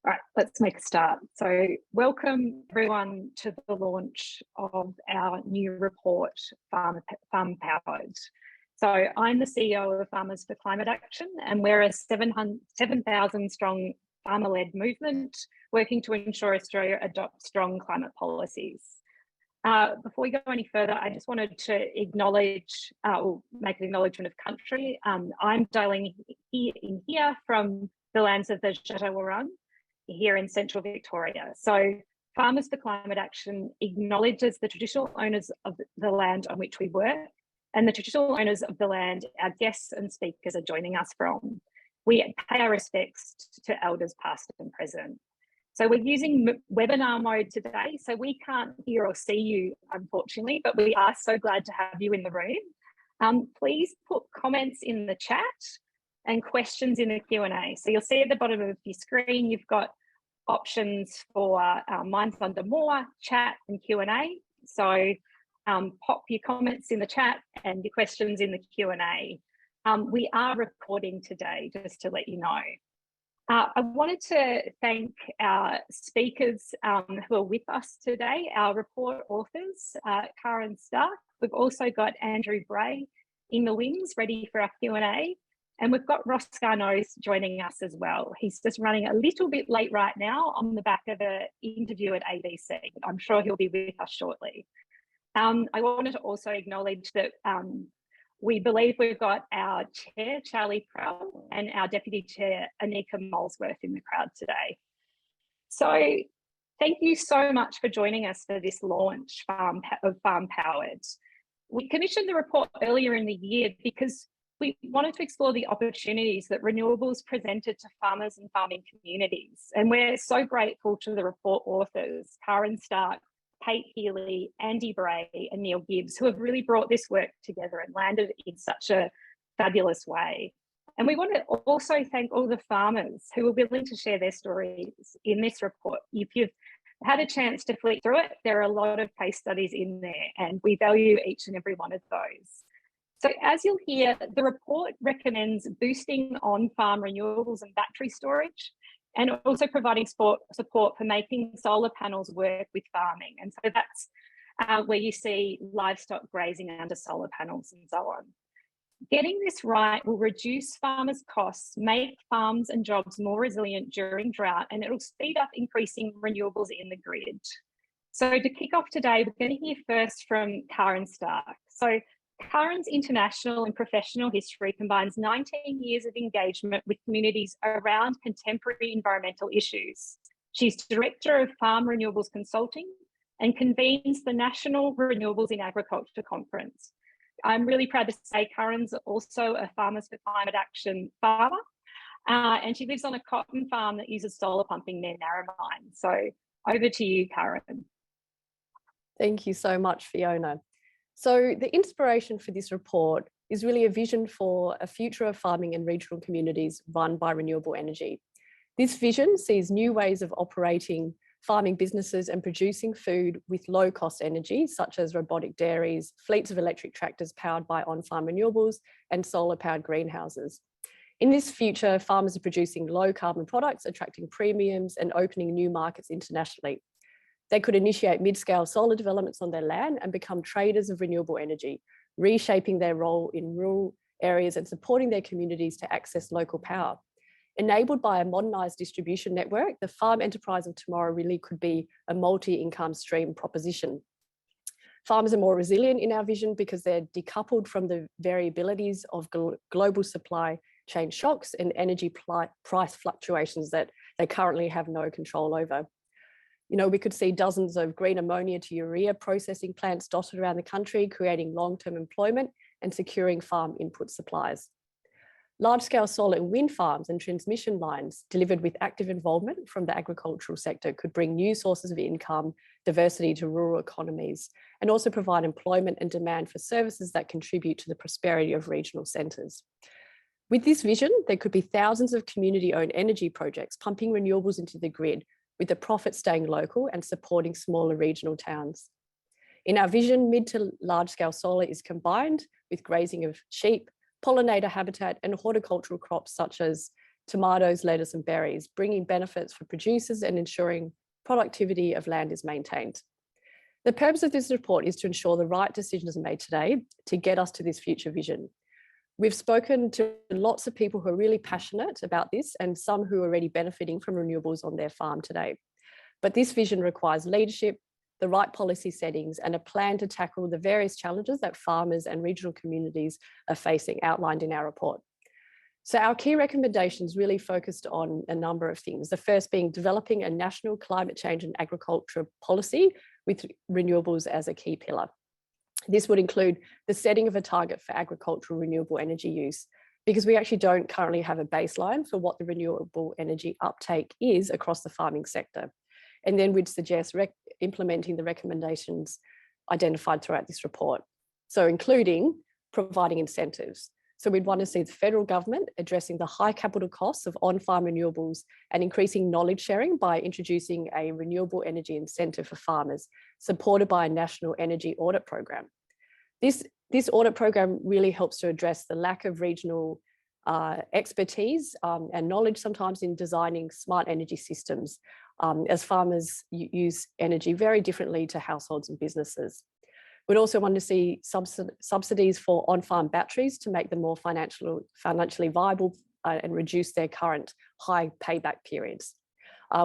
All right, let's make a start. So welcome everyone to the launch of our new report, Farm Powered. So I'm the CEO of Farmers for Climate Action, and we're a 7,000 strong farmer-led movement working to ensure Australia adopts strong climate policies. Before we go any further, I just wanted to acknowledge, or make an acknowledgement of country. I'm dialing in here from the lands of the Jatawurrung, here in central Victoria. So Farmers for Climate Action acknowledges the traditional owners of the land on which we work and the traditional owners of the land our guests and speakers are joining us from. We pay our respects to elders past and present. So we're using webinar mode today, so we can't hear or see you, unfortunately, but we are so glad to have you in the room. Please put comments in the chat and questions in the Q&A. So you'll see at the bottom of your screen, you've got options for mine's under more, chat and Q&A. So pop your comments in the chat and your questions in the Q&A. We are recording today, just to let you know. I wanted to thank our speakers who are with us today, our report authors, Karin Stark. We've also got Andrew Bray in the wings, ready for our Q&A. And we've got Ross Garnaut joining us as well. He's just running a little bit late right now on the back of an interview at ABC. I'm sure he'll be with us shortly. I wanted to also acknowledge that we believe we've got our chair, Charlie Prell, and our deputy chair, Anika Molesworth, in the crowd today. So thank you so much for joining us for this launch of Farm Powered. We commissioned the report earlier in the year because we wanted to explore the opportunities that renewables presented to farmers and farming communities. And we're so grateful to the report authors, Karin Stark, Kate Healey, Andy Bray, and Neil Gibbs, who have really brought this work together and landed in such a fabulous way. And we want to also thank all the farmers who were willing to share their stories in this report. If you've had a chance to flick through it, there are a lot of case studies in there, and we value each and every one of those. So as you'll hear, the report recommends boosting on-farm renewables and battery storage, and also providing support for making solar panels work with farming. And so that's where you see livestock grazing under solar panels and so on. Getting this right will reduce farmers' costs, make farms and jobs more resilient during drought, and it'll speed up increasing renewables in the grid. So to kick off today, we're going to hear first from Karin Stark. So Karin's international and professional history combines 19 years of engagement with communities around contemporary environmental issues. She's Director of Farm Renewables Consulting and convenes the National Renewables in Agriculture Conference. I'm really proud to say Karin's also a Farmers for Climate Action farmer, and she lives on a cotton farm that uses solar pumping near Narromine. So over to you, Karin. Thank you so much, Fiona. So the inspiration for this report is really a vision for a future of farming and regional communities run by renewable energy. This vision sees new ways of operating farming businesses and producing food with low-cost energy, such as robotic dairies, fleets of electric tractors powered by on-farm renewables, and solar-powered greenhouses. In this future, farmers are producing low-carbon products, attracting premiums and opening new markets internationally. They could initiate mid-scale solar developments on their land and become traders of renewable energy, reshaping their role in rural areas and supporting their communities to access local power. Enabled by a modernised distribution network, the farm enterprise of tomorrow really could be a multi-income stream proposition. Farmers are more resilient in our vision because they're decoupled from the variabilities of global supply chain shocks and energy price fluctuations that they currently have no control over. You know, we could see dozens of green ammonia to urea processing plants dotted around the country, creating long-term employment and securing farm input supplies. Large-scale solar and wind farms and transmission lines delivered with active involvement from the agricultural sector could bring new sources of income, diversity to rural economies, and also provide employment and demand for services that contribute to the prosperity of regional centres. With this vision, there could be thousands of community-owned energy projects pumping renewables into the grid, with the profit staying local and supporting smaller regional towns. In our vision, mid to large-scale solar is combined with grazing of sheep, pollinator habitat and horticultural crops such as tomatoes, lettuce and berries, bringing benefits for producers and ensuring productivity of land is maintained. The purpose of this report is to ensure the right decisions are made today to get us to this future vision. We've spoken to lots of people who are really passionate about this and some who are already benefiting from renewables on their farm today. But this vision requires leadership, the right policy settings, and a plan to tackle the various challenges that farmers and regional communities are facing, outlined in our report. So our key recommendations really focused on a number of things. The first being developing a national climate change and agriculture policy with renewables as a key pillar. This would include the setting of a target for agricultural renewable energy use, because we actually don't currently have a baseline for what the renewable energy uptake is across the farming sector. And then we'd suggest implementing the recommendations identified throughout this report. So including providing incentives. So we'd want to see the federal government addressing the high capital costs of on-farm renewables and increasing knowledge sharing by introducing a renewable energy incentive for farmers, supported by a national energy audit program. This audit program really helps to address the lack of regional expertise and knowledge sometimes in designing smart energy systems, as farmers use energy very differently to households and businesses. We'd also want to see subsidies for on-farm batteries to make them more financially viable and reduce their current high payback periods.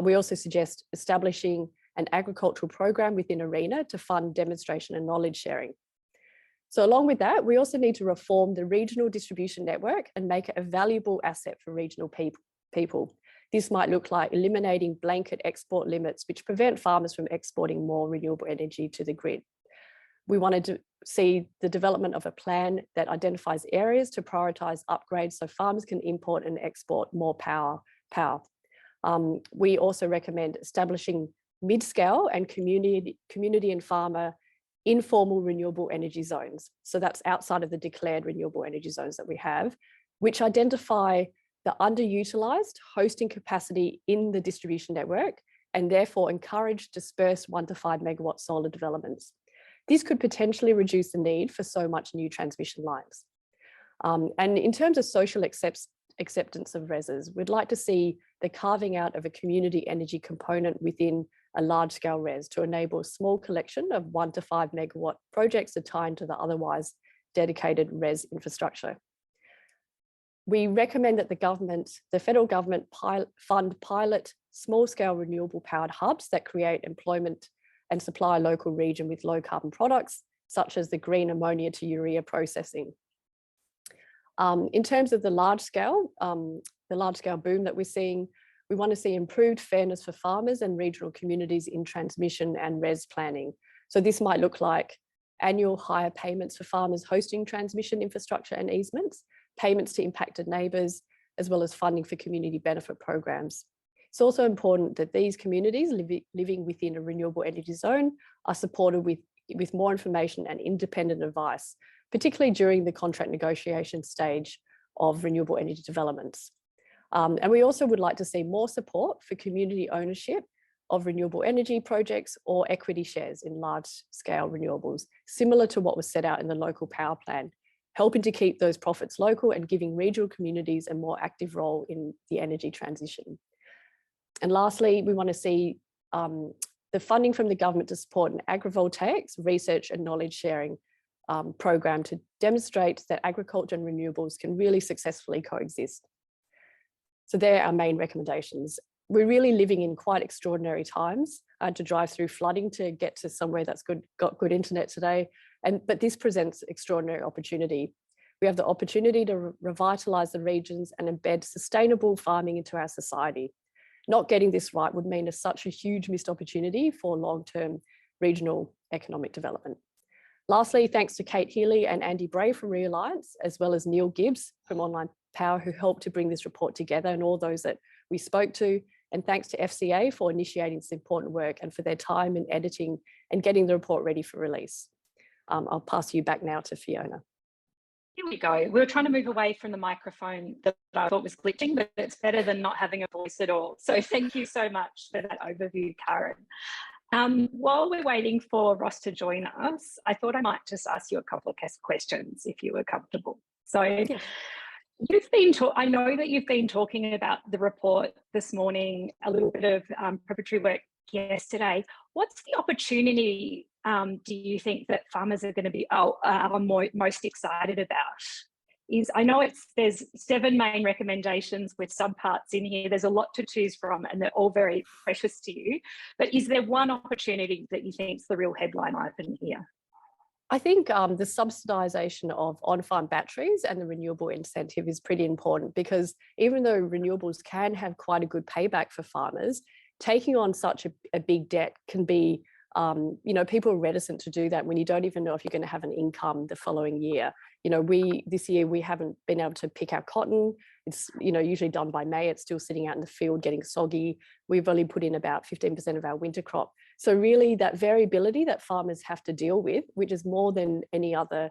We also suggest establishing an agricultural program within ARENA to fund demonstration and knowledge sharing. So along with that, we also need to reform the regional distribution network and make it a valuable asset for regional people. This might look like eliminating blanket export limits, which prevent farmers from exporting more renewable energy to the grid. We wanted to see the development of a plan that identifies areas to prioritise upgrades so farmers can import and export more power. We also recommend establishing mid-scale and community and farmer informal renewable energy zones. So that's outside of the declared renewable energy zones that we have, which identify the underutilised hosting capacity in the distribution network and therefore encourage dispersed 1 to 5 megawatt solar developments. This could potentially reduce the need for so much new transmission lines. And in terms of social acceptance of RESs, we'd like to see the carving out of a community energy component within a large-scale RES to enable a small collection of 1 to 5 megawatt projects to tie into the otherwise dedicated RES infrastructure. We recommend that the federal government fund pilot small-scale renewable powered hubs that create employment and supply a local region with low carbon products, such as the green ammonia to urea processing. In terms of the large scale boom that we're seeing, we want to see improved fairness for farmers and regional communities in transmission and RES planning. So this might look like annual higher payments for farmers hosting transmission infrastructure and easements, payments to impacted neighbours, as well as funding for community benefit programs. It's also important that these communities living within a renewable energy zone are supported with more information and independent advice, particularly during the contract negotiation stage of renewable energy developments. And we also would like to see more support for community ownership of renewable energy projects or equity shares in large-scale renewables, similar to what was set out in the local power plan, helping to keep those profits local and giving regional communities a more active role in the energy transition. And lastly, we want to see the funding from the government to support an agrivoltaics research and knowledge sharing program to demonstrate that agriculture and renewables can really successfully coexist. So they're our main recommendations. We're really living in quite extraordinary times to drive through flooding to get to somewhere that's got good internet today. But this presents extraordinary opportunity. We have the opportunity to revitalise the regions and embed sustainable farming into our society. Not getting this right would mean such a huge missed opportunity for long-term regional economic development. Lastly, thanks to Kate Healey and Andy Bray from Realliance, as well as Neil Gibbs from Online Power, who helped to bring this report together, and all those that we spoke to. And thanks to FCA for initiating this important work and for their time in editing and getting the report ready for release. I'll pass you back now to Fiona. Here we go. We were trying to move away from the microphone that I thought was glitching, but it's better than not having a voice at all. So thank you so much for that overview, Karin. While we're waiting for Ross to join us, I thought I might just ask you a couple of questions if you were comfortable. So I know that you've been talking about the report this morning, a little bit of preparatory work yesterday. What's the opportunity do you think that farmers are going to be most excited about? I know there's 7 main recommendations with subparts in here. There's a lot to choose from and they're all very precious to you. But is there one opportunity that you think is the real headline item here? I think the subsidisation of on-farm batteries and the renewable incentive is pretty important, because even though renewables can have quite a good payback for farmers, taking on such a big debt can be, people are reticent to do that when you don't even know if you're going to have an income the following year. This year we haven't been able to pick our cotton. It's, usually done by May. It's still sitting out in the field getting soggy. We've only put in about 15% of our winter crop. So really that variability that farmers have to deal with, which is more than any other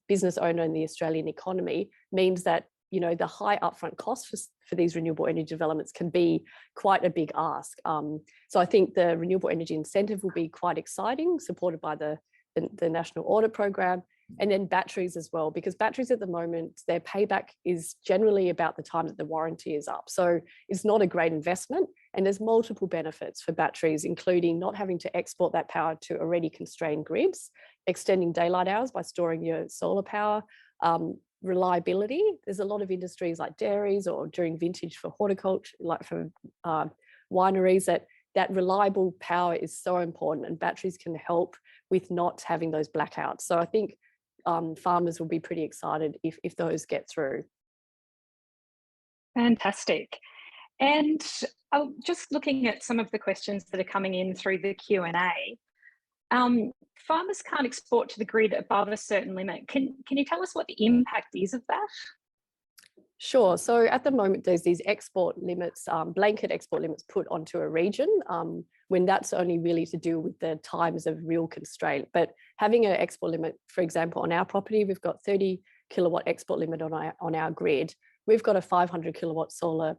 business owner in the Australian economy, means that the high upfront costs for these renewable energy developments can be quite a big ask. So I think the renewable energy incentive will be quite exciting, supported by the National Audit Program, and then batteries as well, because batteries at the moment, their payback is generally about the time that the warranty is up. So it's not a great investment, and there's multiple benefits for batteries, including not having to export that power to already constrained grids, extending daylight hours by storing your solar power, reliability. There's a lot of industries like dairies or during vintage for horticulture, like for wineries, that reliable power is so important, and batteries can help with not having those blackouts. So I think farmers will be pretty excited if those get through. Fantastic. And just looking at some of the questions that are coming in through the Q&A, farmers can't export to the grid above a certain limit. Can you tell us what the impact is of that? Sure. So at the moment, there's these export limits, blanket export limits put onto a region, when that's only really to do with the times of real constraint. But having an export limit, for example, on our property, we've got 30 kilowatt export limit on our grid. We've got a 500 kilowatt solar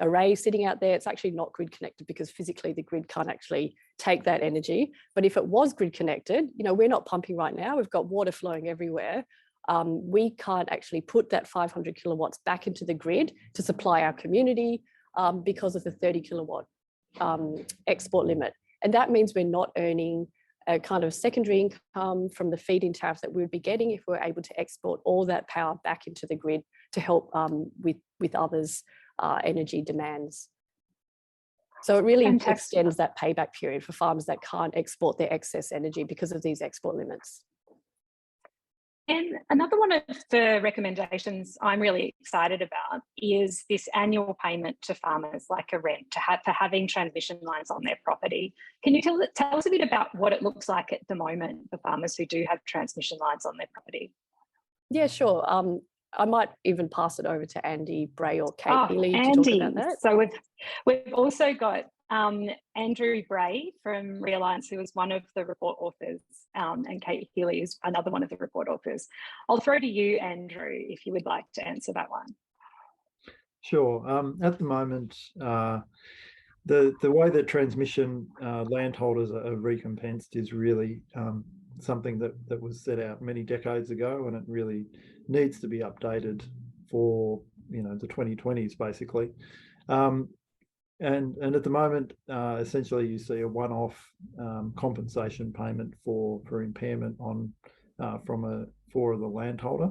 array sitting out there. It's actually not grid connected because physically the grid can't actually take that energy. But if it was grid connected, we're not pumping right now. We've got water flowing everywhere. We can't actually put that 500 kilowatts back into the grid to supply our community because of the 30 kilowatt export limit. And that means we're not earning a kind of secondary income from the feed-in tariff that we would be getting if we're able to export all that power back into the grid to help with others' energy demands. So it really extends that payback period for farmers that can't export their excess energy because of these export limits. And another one of the recommendations I'm really excited about is this annual payment to farmers, like a rent, for having transmission lines on their property. Can you tell us a bit about what it looks like at the moment for farmers who do have transmission lines on their property? Yeah, sure. I might even pass it over to Andy Bray or Kate Healey to talk about that. So we've also got Andrew Bray from Realliance, who was one of the report authors, and Kate Healey is another one of the report authors. I'll throw to you, Andrew, if you would like to answer that one. Sure. At the moment, the way that transmission landholders are recompensed is really something that was set out many decades ago, and it really needs to be updated for the 2020s basically. And at the moment, essentially, you see a one-off compensation payment for impairment for the landholder.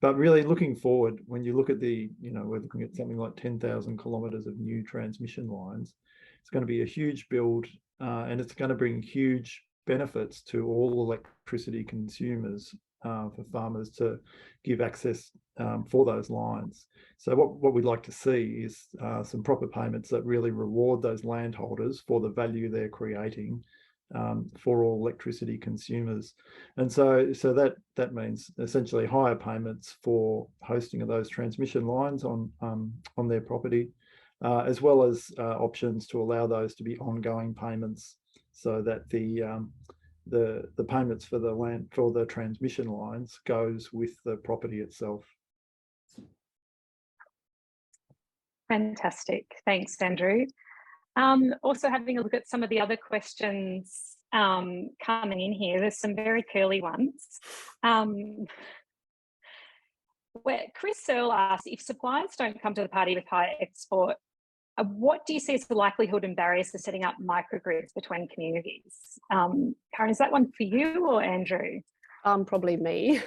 But really, looking forward, when you look at we're looking at something like 10,000 kilometres of new transmission lines. It's going to be a huge build, and it's going to bring huge benefits to all electricity consumers, for farmers to give access for those lines. So what we'd like to see is some proper payments that really reward those landholders for the value they're creating for all electricity consumers. And so that means essentially higher payments for hosting of those transmission lines on their property, as well as options to allow those to be ongoing payments, so that the payments for the transmission lines goes with the property itself. Fantastic. Thanks, Andrew. Also having a look at some of the other questions coming in here. There's some very curly ones. where Chris Searle asks, if suppliers don't come to the party with high export, what do you see as the likelihood and barriers to setting up microgrids between communities? Karin, is that one for you or Andrew? Probably me.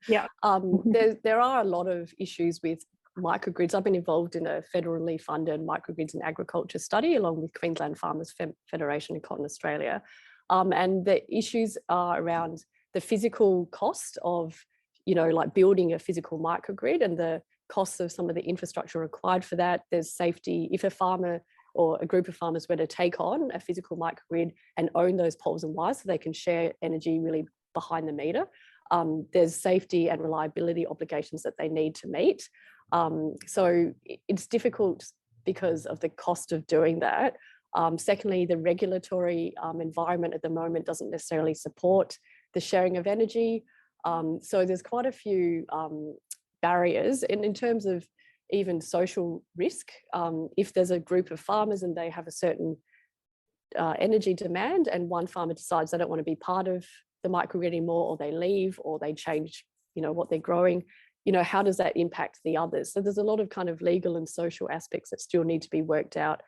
Yeah. There are a lot of issues with microgrids. I've been involved in a federally funded microgrids and agriculture study along with Queensland Farmers Federation and Cotton Australia. And the issues are around the physical cost of, like building a physical microgrid and the costs of some of the infrastructure required for that. There's safety. If a farmer or a group of farmers were to take on a physical microgrid and own those poles and wires so they can share energy really behind the meter, there's safety and reliability obligations that they need to meet. So it's difficult because of the cost of doing that. Secondly, the regulatory environment at the moment doesn't necessarily support the sharing of energy. So there's quite a few barriers. And in terms of even social risk, if there's a group of farmers and they have a certain energy demand and one farmer decides they don't want to be part of the microgrid anymore, or they leave, or they change, what they're growing, how does that impact the others? So there's a lot of kind of legal and social aspects that still need to be worked out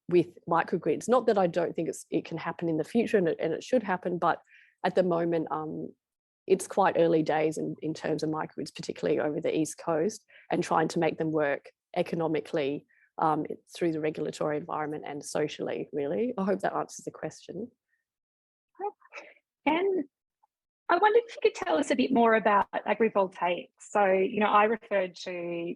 with microgrids. Not that I don't think it can happen in the future, and it should happen, but at the moment, it's quite early days in terms of microgrids, particularly over the East Coast, and trying to make them work economically through the regulatory environment and socially, really. I hope that answers the question. And I wonder if you could tell us a bit more about agrivoltaics. So, I referred to,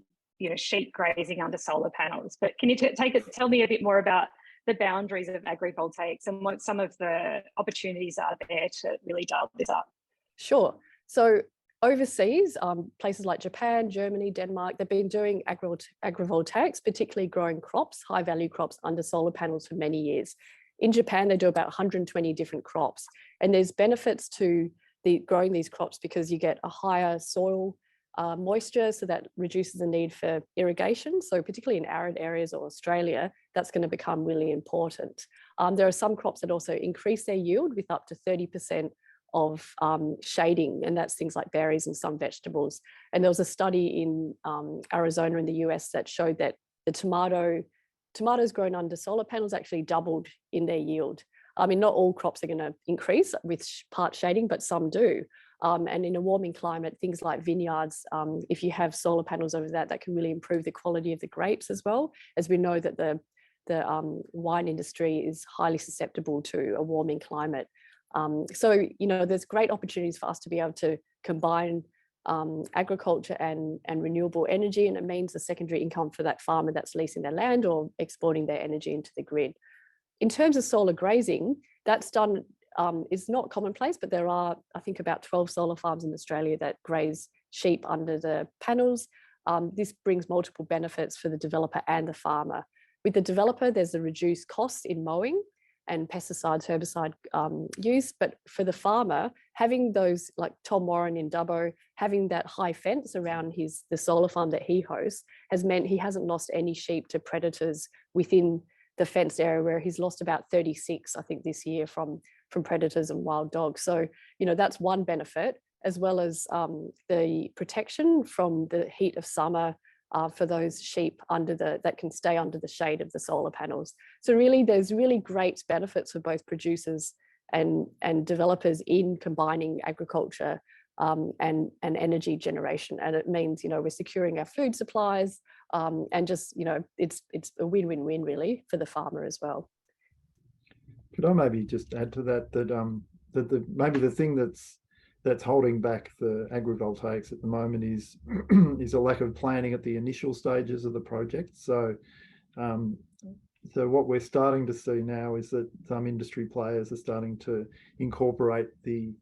sheep grazing under solar panels, but can you tell me a bit more about the boundaries of agrivoltaics and what some of the opportunities are there to really dial this up? Sure. So overseas, places like Japan, Germany, Denmark, they've been doing agrivoltaics, particularly growing crops, high value crops under solar panels for many years. In Japan, they do about 120 different crops, and there's benefits to growing these crops because you get a higher soil moisture, so that reduces the need for irrigation. So particularly in arid areas or Australia, that's going to become really important. There are some crops that also increase their yield with up to 30% of shading, and that's things like berries and some vegetables. And there was a study in Arizona in the US that showed that the tomatoes grown under solar panels actually doubled in their yield. I mean, not all crops are going to increase with part shading, but some do. And in a warming climate, things like vineyards, if you have solar panels over that can really improve the quality of the grapes as well, as we know that the wine industry is highly susceptible to a warming climate. So, there's great opportunities for us to be able to combine agriculture and renewable energy, and it means a secondary income for that farmer that's leasing their land or exporting their energy into the grid. In terms of solar grazing, that's done, is not commonplace, but there are, I think, about 12 solar farms in Australia that graze sheep under the panels. This brings multiple benefits for the developer and the farmer. With the developer, there's a reduced cost in mowing and pesticides, herbicide use. But for the farmer, having those, like Tom Warren in Dubbo, having that high fence around the solar farm that he hosts has meant he hasn't lost any sheep to predators within the fenced area, where he's lost about 36, I think, this year from predators and wild dogs. So, that's one benefit, as well as the protection from the heat of summer for those sheep that can stay under the shade of the solar panels. So really, there's really great benefits for both producers and developers in combining agriculture and energy generation. And it means, we're securing our food supplies, and just, it's a win-win-win really for the farmer as well. Could I maybe just add to that maybe the thing that's holding back the agrivoltaics at the moment is is a lack of planning at the initial stages of the project. So what we're starting to see now is that some industry players are starting to incorporate the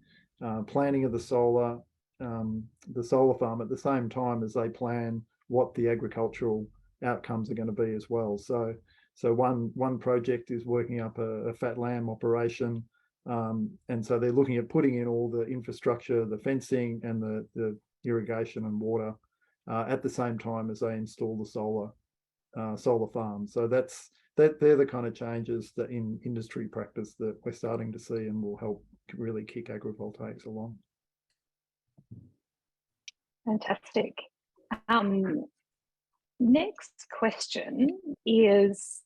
planning of the solar farm at the same time as they plan what the agricultural outcomes are going to be as well. So one project is working up a fat lamb operation, and so they're looking at putting in all the infrastructure, the fencing and the irrigation and water at the same time as they install the solar farm. So they're the kind of changes that in industry practice that we're starting to see and will help really kick agrivoltaics along. Fantastic. Next question is,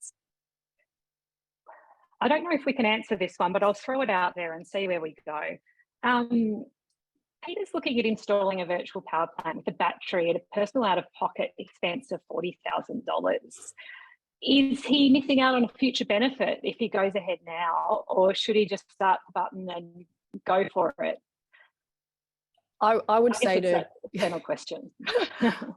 I don't know if we can answer this one, but I'll throw it out there and see where we go. Peter's looking at installing a virtual power plant with a battery at a personal out-of-pocket expense of $40,000. Is he missing out on a future benefit if he goes ahead now, or should he just start the button and go for it? I would say to final question.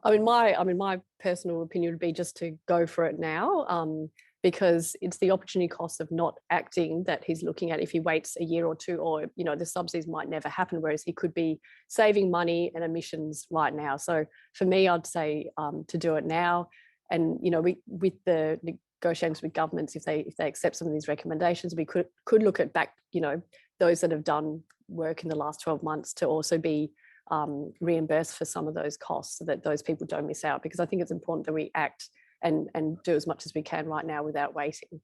my personal opinion would be just to go for it now, because it's the opportunity cost of not acting that he's looking at if he waits a year or two, or the subsidies might never happen, whereas he could be saving money and emissions right now. So for me, I'd say to do it now. And with the negotiations with governments, if they accept some of these recommendations, we could look at back those that have done work in the last 12 months to also be reimbursed for some of those costs, so that those people don't miss out, because I think it's important that we act and do as much as we can right now without waiting.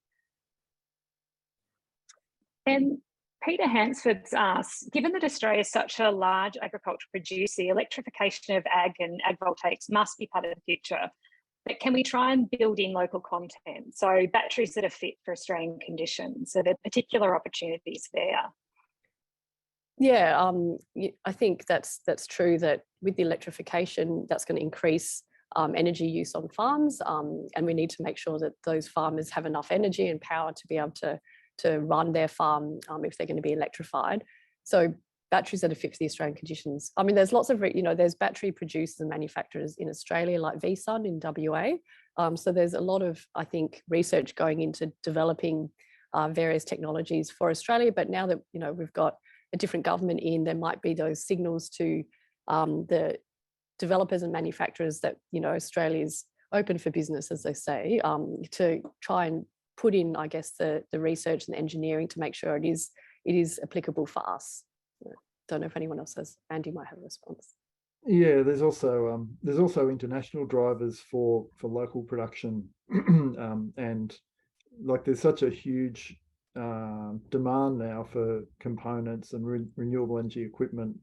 And Peter Hansford's asked, given that Australia is such a large agricultural producer, electrification of ag and agrivoltaics must be part of the future. But can we try and build in local content? So batteries that are fit for Australian conditions. So there are particular opportunities there. Yeah, I think that's true, that with the electrification, that's going to increase energy use on farms, and we need to make sure that those farmers have enough energy and power to be able to run their farm if they're going to be electrified. So batteries that are fit for the Australian conditions. I mean, there's lots of, there's battery producers and manufacturers in Australia like VSUN in WA. So there's a lot of, I think, research going into developing various technologies for Australia. But now that, we've got a different government in, there might be those signals to the developers and manufacturers that, Australia's open for business, as they say, to try and put in, I guess, the research and the engineering to make sure it is applicable for us. Don't know if anyone else has. Andy might have a response. Yeah, there's also international drivers for local production, and like there's such a huge demand now for components and renewable energy equipment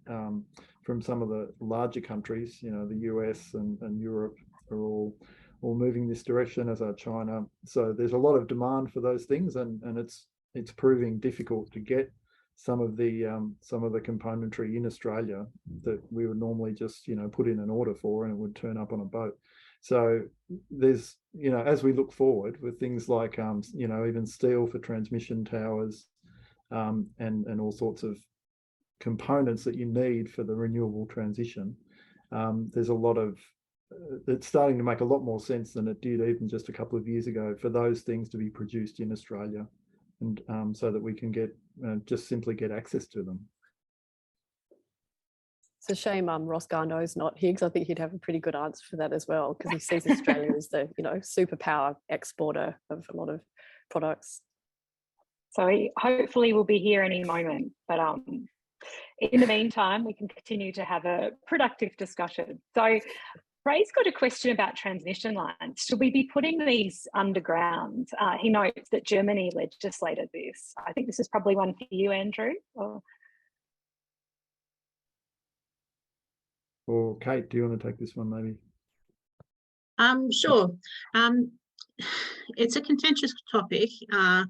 from some of the larger countries. The US and Europe are all moving this direction, as are China. So there's a lot of demand for those things, and it's proving difficult to get some of the componentry in Australia that we would normally just put in an order for, and it would turn up on a boat. So there's as we look forward with things like even steel for transmission towers, and all sorts of components that you need for the renewable transition, there's a lot of it's starting to make a lot more sense than it did even just a couple of years ago for those things to be produced in Australia, and so that we can just simply get access to them. It's a shame Ross Garnaut's not here, because I think he'd have a pretty good answer for that as well, because he sees Australia as the superpower exporter of a lot of products. So hopefully we'll be here any moment, but in the meantime we can continue to have a productive discussion. So Bray's got a question about transmission lines. Should we be putting these underground? He notes that Germany legislated this. I think this is probably one for you, Andrew. Or Kate, do you want to take this one maybe? Sure. It's a contentious topic. A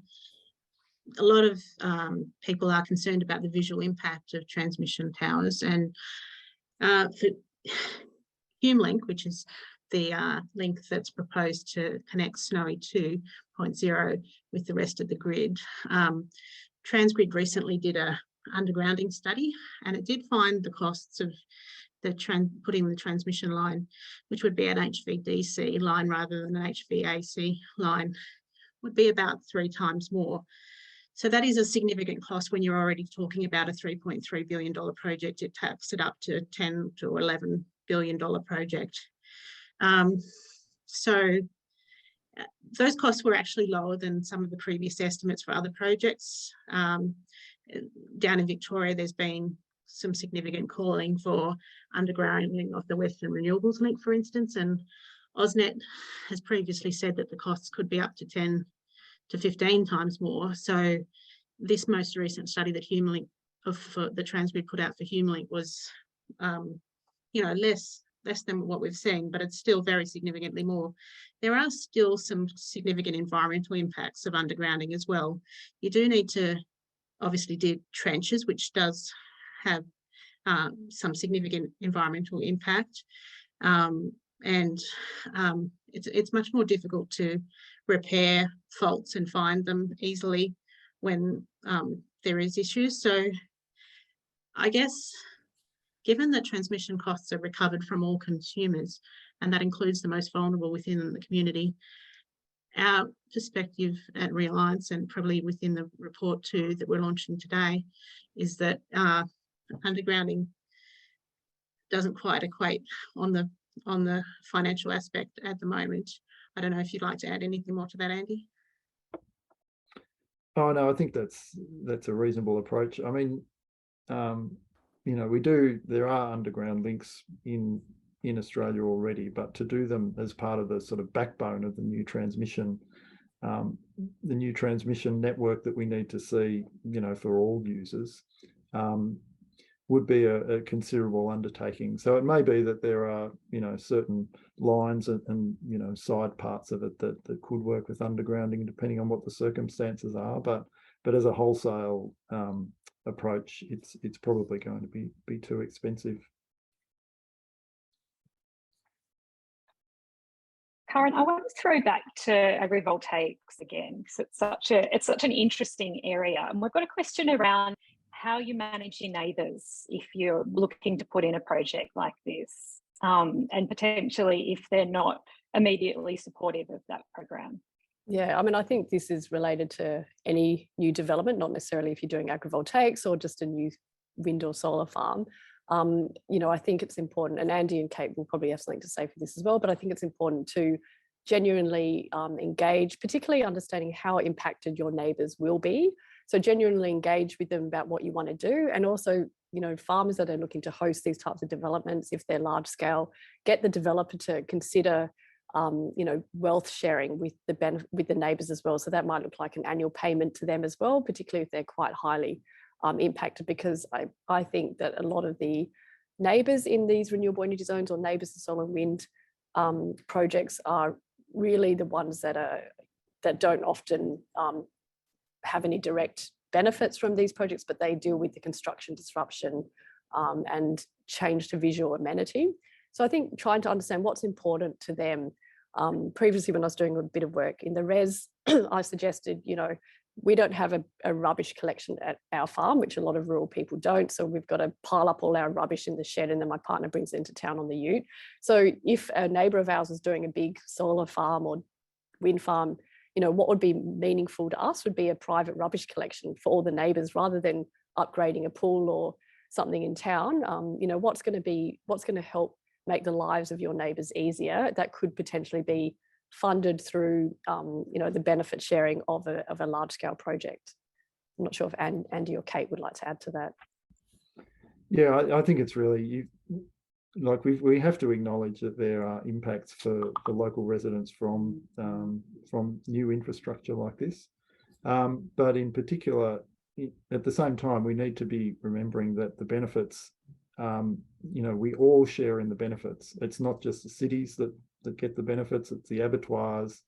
lot of people are concerned about the visual impact of transmission towers, and for HumeLink, which is the link that's proposed to connect Snowy 2.0 with the rest of the grid. Transgrid recently did a undergrounding study, and it did find the costs of putting the transmission line, which would be an HVDC line rather than an HVAC line, would be about 3 times more. So that is a significant cost when you're already talking about a $3.3 billion project. It taps it up to $10 to $11 billion project. So those costs were actually lower than some of the previous estimates for other projects. Down in Victoria, there's been some significant calling for undergrounding of the Western Renewables link, for instance, and AusNet has previously said that the costs could be up to 10 to 15 times more. So this most recent study that HumeLink, the Transgrid put out for HumeLink, was less less than what we've seen, but it's still very significantly more. There are still some significant environmental impacts of undergrounding as well. You do need to obviously dig trenches, which does have some significant environmental impact. It's much more difficult to repair faults and find them easily when there is issues. So I guess, given that transmission costs are recovered from all consumers, and that includes the most vulnerable within the community, our perspective at Realigns, and probably within the report too that we're launching today, is that undergrounding doesn't quite equate on the financial aspect at the moment. I don't know if you'd like to add anything more to that, Andy. Oh no, I think that's a reasonable approach. I mean, you know, there are underground links in Australia already, but to do them as part of the sort of backbone of the new transmission network that we need to see, you know, for all users, would be a considerable undertaking. So it may be that there are, you know, certain lines and you know, side parts of it that could work with undergrounding depending on what the circumstances are, but as a wholesale approach, it's probably going to be too expensive. Karin, I want to throw back to agrivoltaics again, because it's such an interesting area, and we've got a question around how you manage your neighbours if you're looking to put in a project like this, and potentially if they're not immediately supportive of that program. Yeah, I mean, I think this is related to any new development, not necessarily if you're doing agrivoltaics or just a new wind or solar farm. You know, I think it's important, and Andy and Kate will probably have something to say for this as well, but I think it's important to genuinely engage, particularly understanding how impacted your neighbours will be. So genuinely engage with them about what you want to do. And also, you know, farmers that are looking to host these types of developments, if they're large scale, get the developer to consider, you know, wealth sharing with the neighbours as well. So that might look like an annual payment to them as well, particularly if they're quite highly impacted, because I think that a lot of the neighbours in these renewable energy zones or neighbours to solar and wind projects are really the ones that don't often have any direct benefits from these projects, but they deal with the construction disruption and change to visual amenity. So I think trying to understand what's important to them. Previously, when I was doing a bit of work in the res, I suggested, you know, we don't have a rubbish collection at our farm, which a lot of rural people don't. So we've got to pile up all our rubbish in the shed, and then my partner brings it into town on the ute. So if a neighbour of ours is doing a big solar farm or wind farm, you know, what would be meaningful to us would be a private rubbish collection for all the neighbours, rather than upgrading a pool or something in town. You know, what's going to help make the lives of your neighbours easier? That could potentially be funded through, you know, the benefit sharing of a large scale project. I'm not sure if Andy or Kate would like to add to that. Yeah, I think it's really, like we have to acknowledge that there are impacts for local residents from new infrastructure like this, but in particular, at the same time, we need to be remembering that the benefits, you know, we all share in the benefits. It's not just the cities that get the benefits, it's the abattoirs,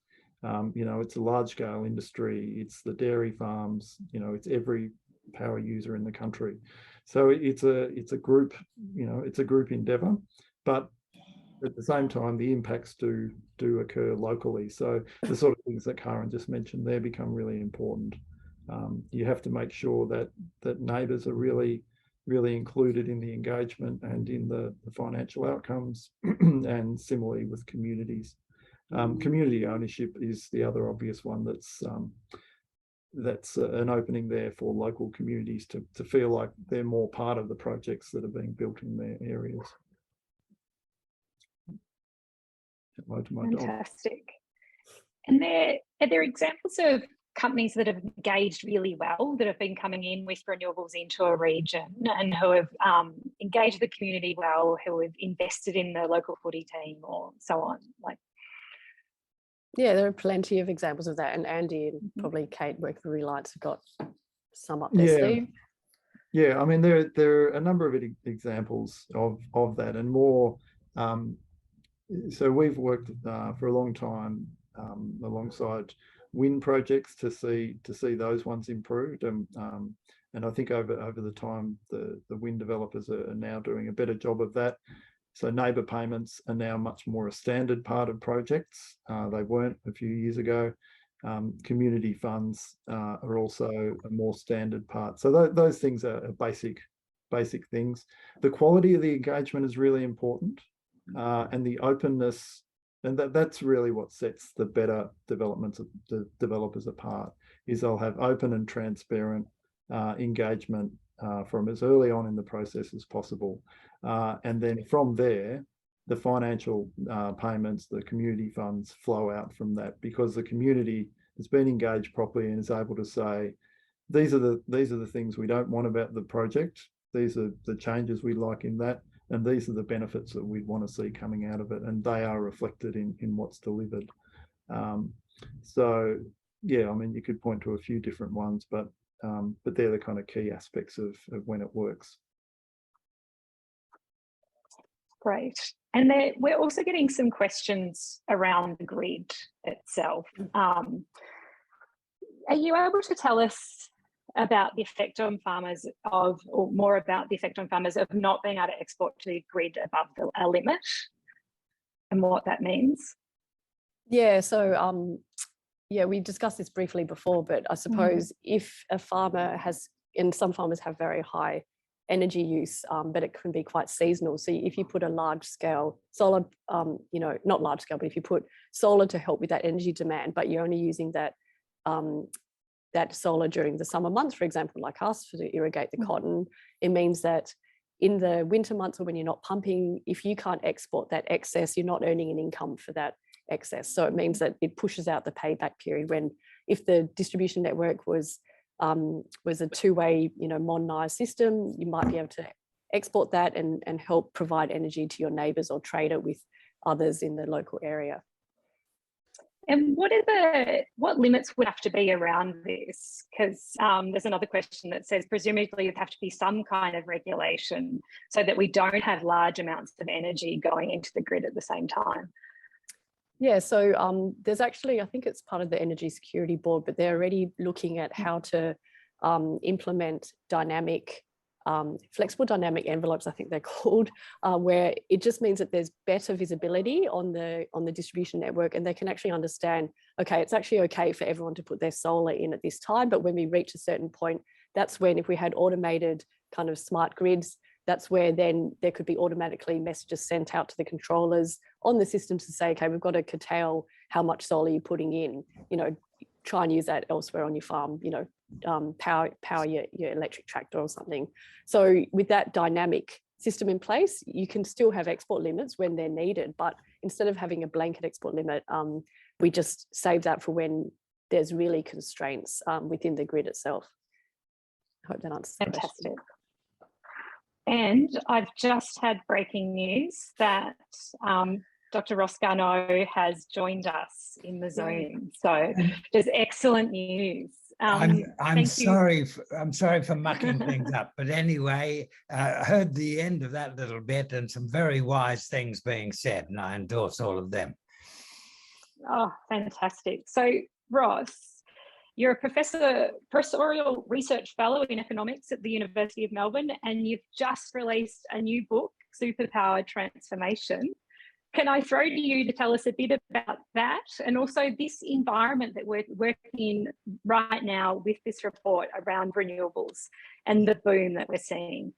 you know, it's a large scale industry, it's the dairy farms, you know, it's every power user in the country. So it's a group, you know, it's a group endeavour, but at the same time, the impacts do occur locally. So the sort of things that Karin just mentioned there become really important. You have to make sure that neighbours are really included in the engagement and in the financial outcomes, and similarly with communities. Community ownership is the other obvious one that's an opening there for local communities to feel like they're more part of the projects that are being built in their areas. Fantastic. And are there examples of companies that have engaged really well, that have been coming in with renewables into a region and who have engaged the community well, who have invested in the local footy team or so on? Like, yeah, there are plenty of examples of that, and Andy and probably Kate work for Reliance have got some up their sleeve. Yeah, I mean there are a number of examples of that, and more So we've worked for a long time alongside wind projects to see those ones improved, and I think over the time the wind developers are now doing a better job of that. So neighbour payments are now much more a standard part of projects. They weren't a few years ago. Community funds are also a more standard part. So those things are basic things. The quality of the engagement is really important, and the openness, and that's really what sets the better developments of the developers apart, is they'll have open and transparent engagement from as early on in the process as possible. And then from there, the financial payments, the community funds flow out from that, because the community has been engaged properly and is able to say, these are the things we don't want about the project. These are the changes we'd like in that, and these are the benefits that we'd want to see coming out of it, and they are reflected in what's delivered. So yeah, I mean, you could point to a few different ones, but they're the kind of key aspects of when it works. Great. And we're also getting some questions around the grid itself. Are you able to tell us about the effect on farmers or more about the effect on farmers of not being able to export to the grid above a limit, and what that means? Yeah, so yeah, we discussed this briefly before, but I suppose if a farmer has, and some farmers have very high energy use, but it can be quite seasonal. So if you put a large scale solar, not large scale, but if you put solar to help with that energy demand, but you're only using that that solar during the summer months, for example, like us, to irrigate the cotton, it means that in the winter months, or when you're not pumping, if you can't export that excess, you're not earning an income for that excess. So it means that it pushes out the payback period, when if the distribution network was a two-way, modernized system, you might be able to export that and help provide energy to your neighbors or trade it with others in the local area. And what limits would have to be around this? Because there's another question that says, presumably there'd have to be some kind of regulation so that we don't have large amounts of energy going into the grid at the same time. Yeah, so there's actually, I think it's part of the Energy Security Board, but they're already looking at how to implement flexible dynamic envelopes, I think they're called, where it just means that there's better visibility on the distribution network, and they can actually understand, okay, it's actually okay for everyone to put their solar in at this time, but when we reach a certain point, that's when, if we had automated kind of smart grids, that's where then there could be automatically messages sent out to the controllers on the system to say, okay, we've got to curtail how much solar you're putting in, try and use that elsewhere on your farm, power your electric tractor or something. So with that dynamic system in place, you can still have export limits when they're needed, but instead of having a blanket export limit, we just save that for when there's really constraints within the grid itself. I hope that answers the question. Fantastic. And I've just had breaking news that Dr. Ross Garnaut has joined us in the Zoom. So just excellent news. I'm sorry for mucking things up, but anyway, I heard the end of that little bit and some very wise things being said, and I endorse all of them. Oh, fantastic. So Ross, you're a professorial research fellow in economics at the University of Melbourne, and you've just released a new book, Superpowered Transformation. Can I throw to you to tell us a bit about that, and also this environment that we're working in right now with this report around renewables and the boom that we're seeing?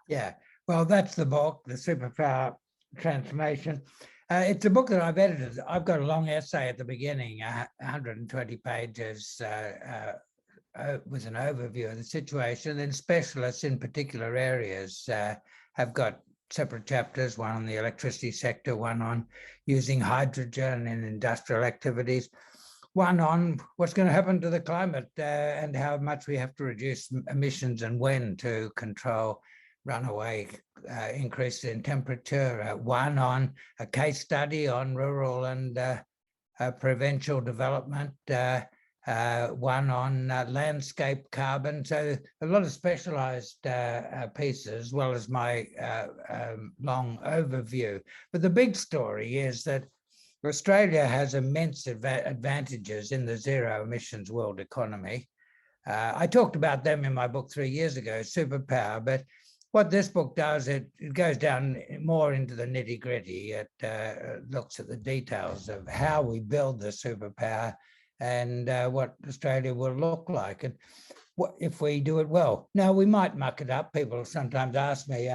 Yeah, well, that's the book, the Superpower Transformation. It's a book that I've edited. I've got a long essay at the beginning, 120 pages with an overview of the situation. Then specialists in particular areas have got separate chapters, one on the electricity sector, one on using hydrogen in industrial activities, one on what's going to happen to the climate and how much we have to reduce emissions and when to control runaway increase in temperature, one on a case study on rural and provincial development, one on landscape carbon. So a lot of specialized pieces, as well as my long overview. But the big story is that Australia has immense advantages in the zero emissions world economy. I talked about them in my book 3 years ago, Superpower, but what this book does, it goes down more into the nitty gritty. It looks at the details of how we build the superpower and what Australia will look like, and what if we do it well. Now, we might muck it up. People sometimes ask me,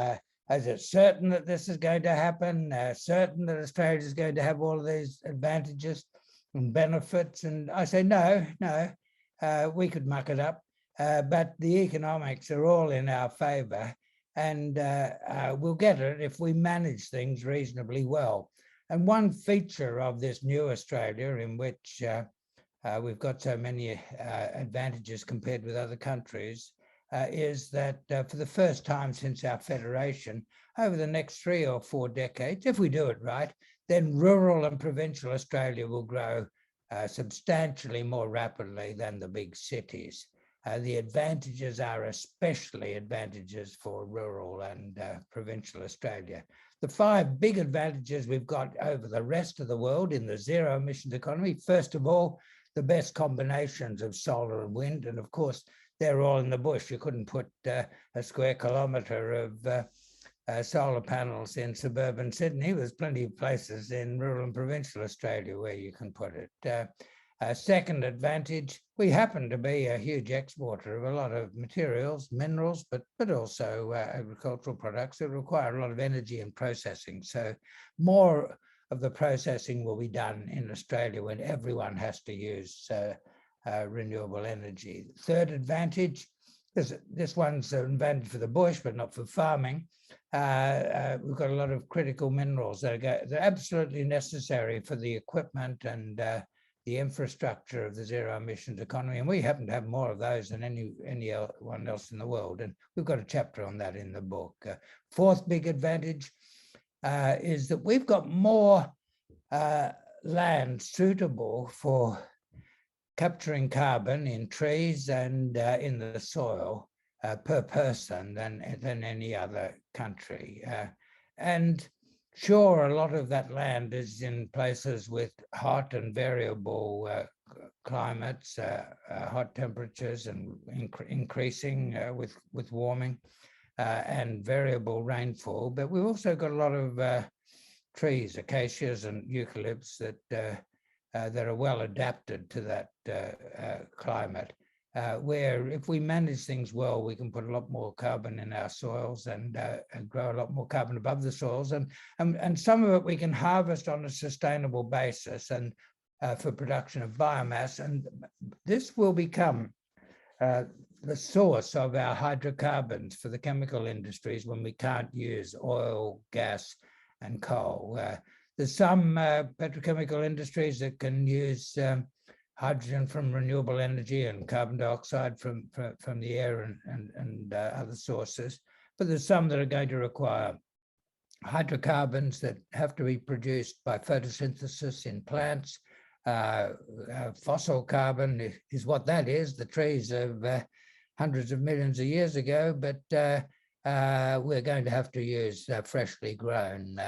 is it certain that this is going to happen? Certain that Australia is going to have all of these advantages and benefits? And I say, no, we could muck it up, but the economics are all in our favour, and we'll get it if we manage things reasonably well. And one feature of this new Australia, in which we've got so many advantages compared with other countries, is that for the first time since our federation, over the next 3 or 4 decades, if we do it right, then rural and provincial Australia will grow substantially more rapidly than the big cities. The advantages are especially advantages for rural and provincial Australia. The 5 big advantages we've got over the rest of the world in the zero emissions economy: first of all, the best combinations of solar and wind. And of course, they're all in the bush. You couldn't put a square kilometre of solar panels in suburban Sydney. There's plenty of places in rural and provincial Australia where you can put it. Second advantage, we happen to be a huge exporter of a lot of materials, minerals, but also agricultural products that require a lot of energy and processing. So more of the processing will be done in Australia when everyone has to use renewable energy. Third advantage, this one's an advantage for the bush, but not for farming. We've got a lot of critical minerals that are absolutely necessary for the equipment and the infrastructure of the zero emissions economy. And we happen to have more of those than anyone else in the world. And we've got a chapter on that in the book. Fourth big advantage is that we've got more land suitable for capturing carbon in trees and in the soil per person than any other country. And sure, a lot of that land is in places with hot and variable climates, hot temperatures and increasing with warming, and variable rainfall. But we've also got a lot of trees, acacias and eucalypts that are well adapted to that climate, where if we manage things well, we can put a lot more carbon in our soils and grow a lot more carbon above the soils. And some of it we can harvest on a sustainable basis and for production of biomass. And this will become the source of our hydrocarbons for the chemical industries when we can't use oil, gas, and coal. There's some petrochemical industries that can use hydrogen from renewable energy and carbon dioxide from the air and other sources, but there's some that are going to require hydrocarbons that have to be produced by photosynthesis in plants. Fossil carbon is what that is, the trees of hundreds of millions of years ago, but we're going to have to use freshly grown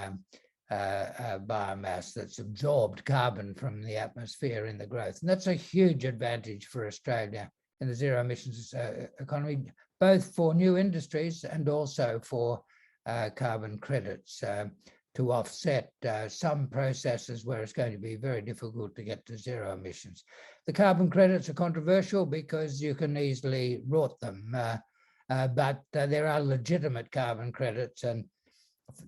biomass that's absorbed carbon from the atmosphere in the growth. And that's a huge advantage for Australia in the zero emissions economy, both for new industries and also for carbon credits to offset some processes where it's going to be very difficult to get to zero emissions. The carbon credits are controversial because you can easily rort them, but there are legitimate carbon credits, and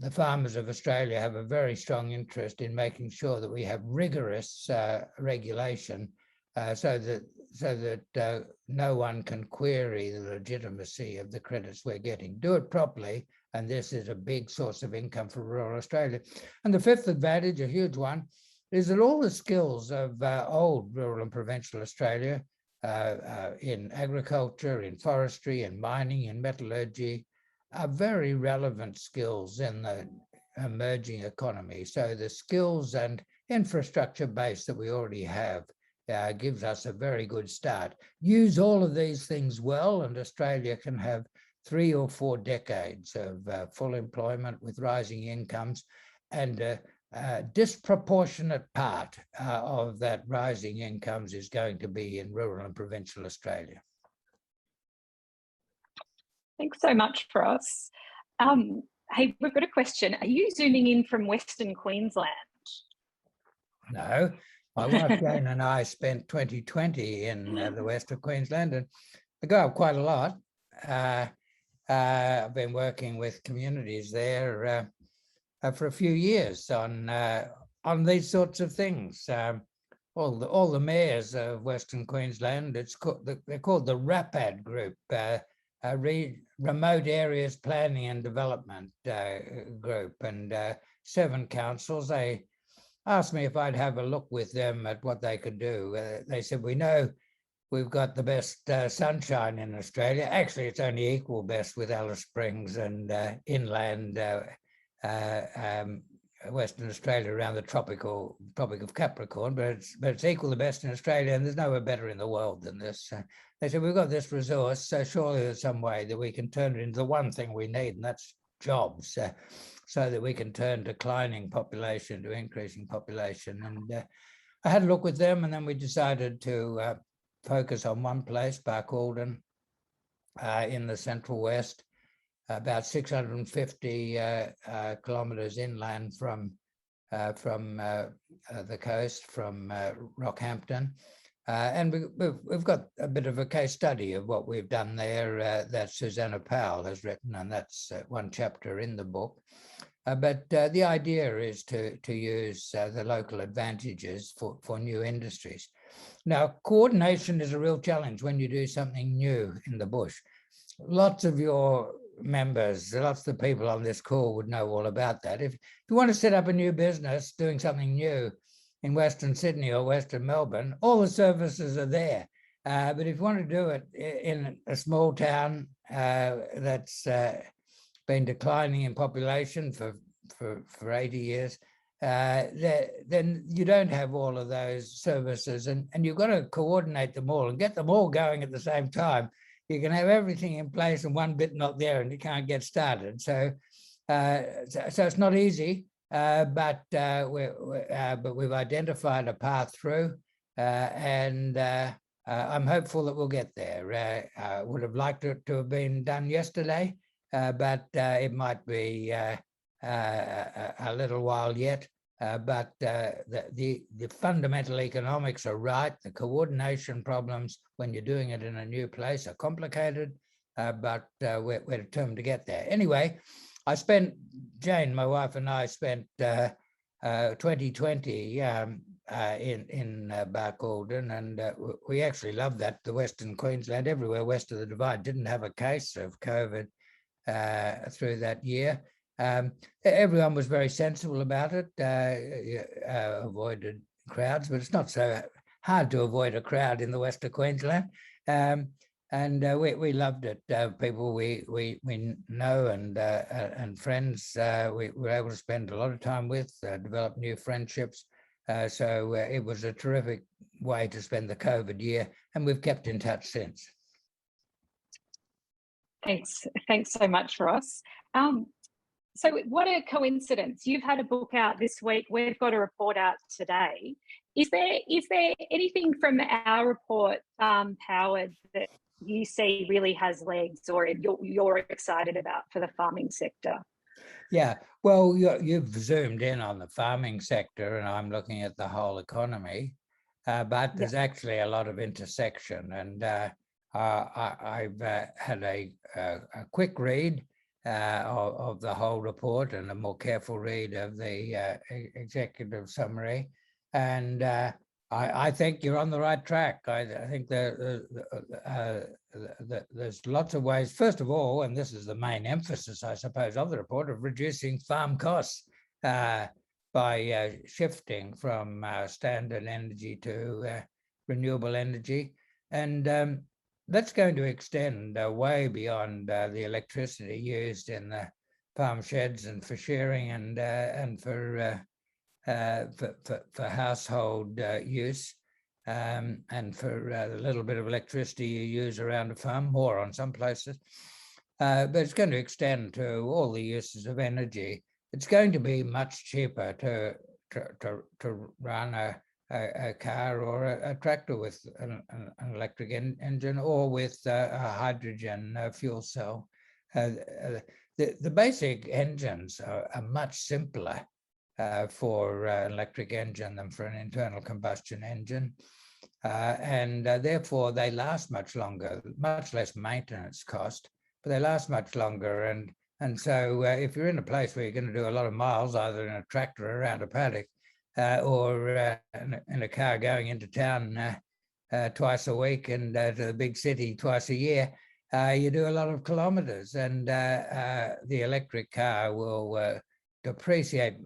the farmers of Australia have a very strong interest in making sure that we have rigorous regulation so that no one can query the legitimacy of the credits we're getting. Do it properly, and this is a big source of income for rural Australia. And the fifth advantage, a huge one, is that all the skills of old rural and provincial Australia in agriculture, in forestry, in mining, in metallurgy, are very relevant skills in the emerging economy. So the skills and infrastructure base that we already have gives us a very good start. Use all of these things well, and Australia can have 3 or 4 decades of full employment with rising incomes, and a disproportionate part of that rising incomes is going to be in rural and provincial Australia. Thanks so much, Ross. Hey, we've got a question. Are you zooming in from Western Queensland? No, my wife Jane and I spent 2020 in the west of Queensland, and I go up quite a lot. I've been working with communities there for a few years on these sorts of things. All the mayors of Western Queensland, they're called the RAPAD group, Remote Areas Planning and Development group, and 7 councils. They asked me if I'd have a look with them at what they could do. They said, we know we've got the best sunshine in Australia. Actually, it's only equal best with Alice Springs and inland Western Australia around the Tropic of Capricorn, but it's equal the best in Australia, and there's nowhere better in the world than this. They said, we've got this resource, so surely there's some way that we can turn it into the one thing we need, and that's jobs, so that we can turn declining population to increasing population. And I had a look with them, and then we decided to focus on one place, Barcaldine, in the Central West, about 650 kilometres inland from the coast, from Rockhampton. And we've got a bit of a case study of what we've done there that Susanna Powell has written, and that's one chapter in the book. But the idea is to use the local advantages for new industries. Now, coordination is a real challenge when you do something new in the bush. Lots of your members, lots of the people on this call would know all about that. If you want to set up a new business doing something new in Western Sydney or Western Melbourne, all the services are there. But if you want to do it in a small town that's been declining in population for 80 years, then you don't have all of those services, and you've got to coordinate them all and get them all going at the same time. You can have everything in place and one bit not there, and you can't get started. So it's not easy, but we've identified a path through, and I'm hopeful that we'll get there. I would have liked it to have been done yesterday, but it might be a little while yet. But the fundamental economics are right. The coordination problems when you're doing it in a new place are complicated, but we're determined to get there. Anyway, Jane, my wife, and I spent 2020 in Barcaldine, and we actually loved that. The Western Queensland, everywhere west of the Divide, didn't have a case of COVID through that year. Everyone was very sensible about it, avoided crowds, but it's not so hard to avoid a crowd in the west of Queensland. And we loved it. People we know and friends we were able to spend a lot of time with, develop new friendships. So it was a terrific way to spend the COVID year, and we've kept in touch since. Thanks so much, Ross. So what a coincidence. You've had a book out this week. We've got a report out today. Is there anything from our report, Powered, that you see really has legs or you're excited about for the farming sector? Yeah, well, you've zoomed in on the farming sector, and I'm looking at the whole economy, but there's actually a lot of intersection. And I've had a quick read of the whole report and a more careful read of the executive summary, and I think you're on the right track. I think there's lots of ways, first of all, and this is the main emphasis, I suppose, of the report, of reducing farm costs by shifting from standard energy to renewable energy, and that's going to extend way beyond the electricity used in the farm sheds and for sharing and for household use. and for the little bit of electricity you use around a farm, more on some places. But it's going to extend to all the uses of energy. It's going to be much cheaper to run a car or a tractor with an electric engine, or with a hydrogen fuel cell. The basic engines are much simpler for an electric engine than for an internal combustion engine. And therefore they last much longer, much less maintenance cost, but they last much longer. And so if you're in a place where you're going to do a lot of miles, either in a tractor around a paddock or in a car going into town twice a week and to the big city twice a year, you do a lot of kilometers, and the electric car will depreciate